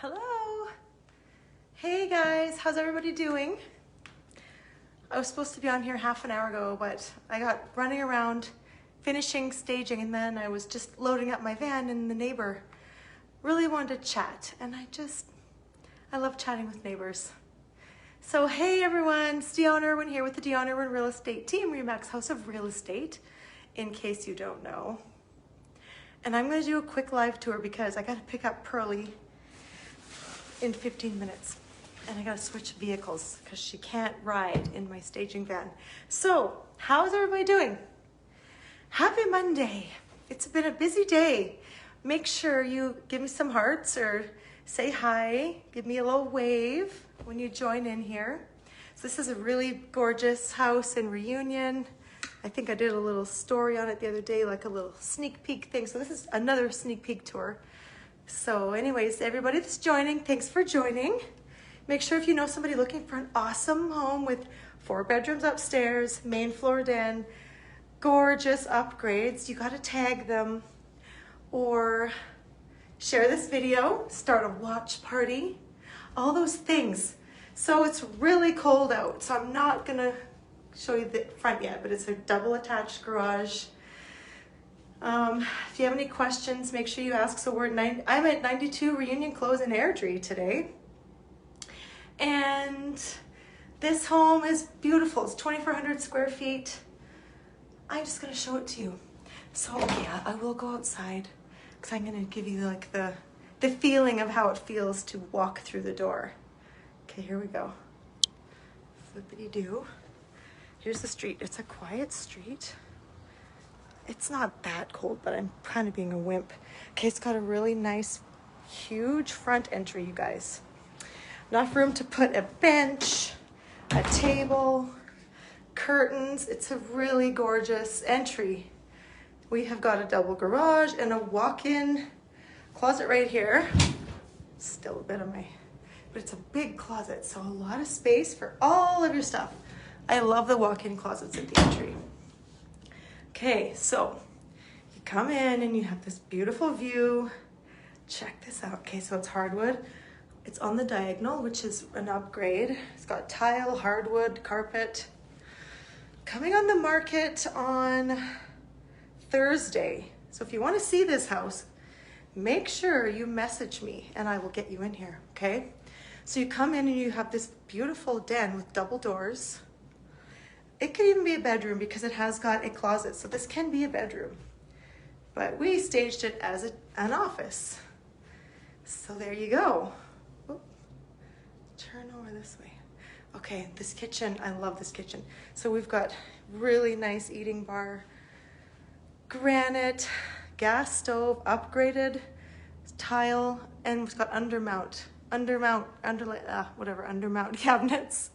Hello. Hey guys, how's everybody doing? I was supposed to be on here half an hour ago, but I got running around finishing staging, and then I was just loading up my van, and the neighbor really wanted to chat, and I love chatting with neighbors. So hey everyone, it's Dione Irwin here with the Dione Irwin Real Estate Team, Remax House of Real Estate, in case you don't know. And I'm going to do a quick live tour because I got to pick up Pearly in 15 minutes. And I got to switch vehicles because she can't ride in my staging van. So, how's everybody doing? Happy Monday. It's been a busy day. Make sure you give me some hearts or say hi. Give me a little wave when you join in here. So this is a really gorgeous house in Reunion. I think I did a little story on it the other day, like a little sneak peek thing. So this is another sneak peek tour. So anyways, everybody that's joining, thanks for joining. Make sure if you know somebody looking for an awesome home with 4 bedrooms upstairs, main floor den, gorgeous upgrades, you gotta tag them or share this video, start a watch party, all those things. So it's really cold out, so I'm not gonna show you the front yet, but it's a double attached garage. If you have any questions, make sure you ask. So I'm at 92 Reunion Close in AIRDRIE today. And this home is beautiful. It's 2,400 square feet. I'm just gonna show it to you. So yeah, I will go outside because I'm gonna give you like the feeling of how it feels to walk through the door. Okay, here we go. Flippity-doo. Here's the street. It's a quiet street. It's not that cold, but I'm kind of being a wimp. Okay, it's got a really nice, huge front entry, you guys. Enough room to put a bench, a table, curtains. It's a really gorgeous entry. We have got a double garage and a walk-in closet right here. Still a bit of but it's a big closet, so a lot of space for all of your stuff. I love the walk-in closets at the entry. Okay, so you come in and you have this beautiful view. Check this out. Okay, so it's hardwood. It's on the diagonal, which is an upgrade. It's got tile, hardwood, carpet. Coming on the market on Thursday. So if you want to see this house, make sure you message me and I will get you in here, okay? So you come in and you have this beautiful den with double doors. It could even be a bedroom because it has got a closet, so this can be a bedroom. But we staged it as an office. So there you go. Oop. Turn over this way. Okay, this kitchen, I love this kitchen. So we've got really nice eating bar, granite, gas stove, upgraded tile, and we've got undermount cabinets.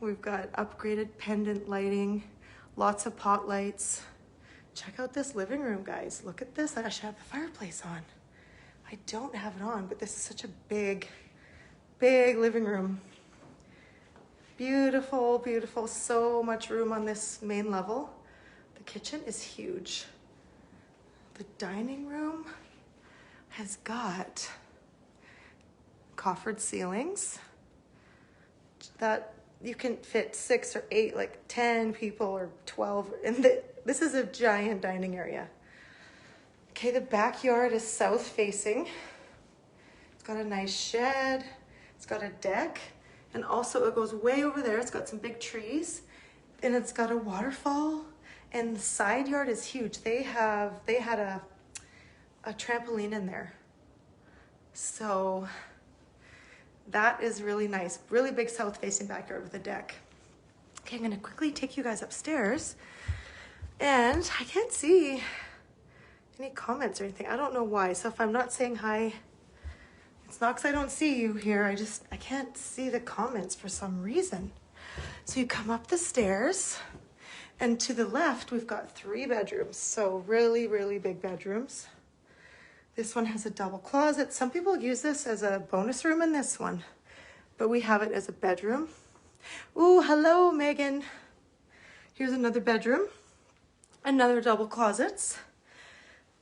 We've got upgraded pendant lighting, lots of pot lights. Check out this living room, guys. Look at this. I should have the fireplace on. I don't have it on, but this is such a big, big living room. Beautiful, beautiful. So much room on this main level. The kitchen is huge. The dining room has got coffered ceilings that you can fit 6 or 8, like 10 people or 12. And this is a giant dining area. Okay, the backyard is south facing. It's got a nice shed. It's got a deck. And also it goes way over there. It's got some big trees. And it's got a waterfall. And the side yard is huge. They had a trampoline in there. So that is really nice. Really big south-facing backyard with a deck. Okay, I'm gonna quickly take you guys upstairs. And I can't see any comments or anything. I don't know why. So if I'm not saying hi, it's not because I don't see you here. I can't see the comments for some reason. So you come up the stairs, and to the left, we've got 3 bedrooms. So really, really big bedrooms. This one has a double closet. Some people use this as a bonus room in this one, but we have it as a bedroom. Ooh, hello, Megan. Here's another bedroom, another double closets.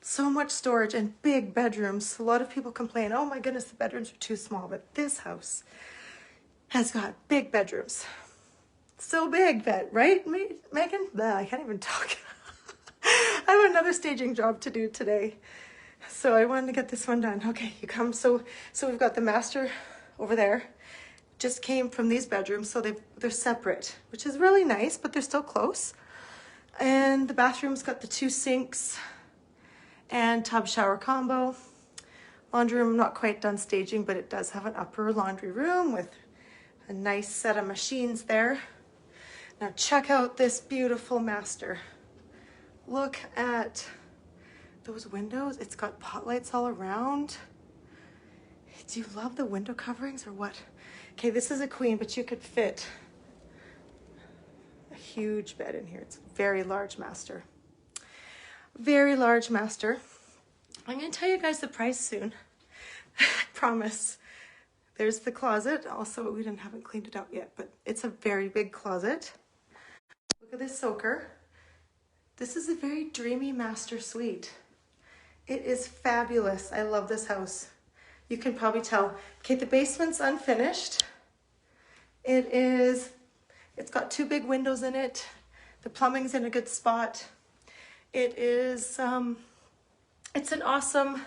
So much storage and big bedrooms. A lot of people complain, oh my goodness, the bedrooms are too small, but this house has got big bedrooms. So big that, right, Megan? Blah, I can't even talk. I have another staging job to do today. So I wanted to get this one done. Okay, you come. So we've got the master over there. Just came from these bedrooms, so they're separate, which is really nice, but they're still close. And the bathroom's got the 2 sinks and tub shower combo. Laundry room, not quite done staging, but it does have an upper laundry room with a nice set of machines there. Now check out this beautiful master. Look at those windows. It's got pot lights all around. Do you love the window coverings or what? Okay, this is a queen, but you could fit a huge bed in here. It's a very large master. Very large master. I'm going to tell you guys the price soon. I promise. There's the closet. Also, we haven't cleaned it out yet, but it's a very big closet. Look at this soaker. This is a very dreamy master suite. It is fabulous. I love this house. You can probably tell. Okay, the basement's unfinished. It's got 2 big windows in it. The plumbing's in a good spot. It is, it's an awesome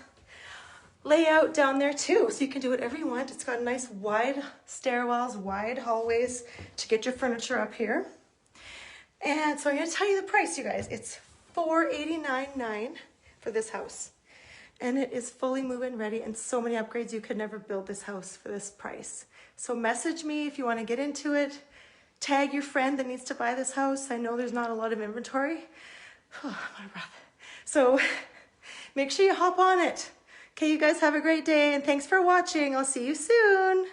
layout down there too. So you can do whatever you want. It's got nice wide stairwells, wide hallways to get your furniture up here. And so I'm going to tell you the price, you guys. It's $489.9 for this house. And it is fully move-in ready and so many upgrades. You could never build this house for this price. So message me if you want to get into it. Tag your friend that needs to buy this house. I know there's not a lot of inventory. Oh, my breath. So make sure you hop on it. Okay, you guys have a great day and thanks for watching. I'll see you soon.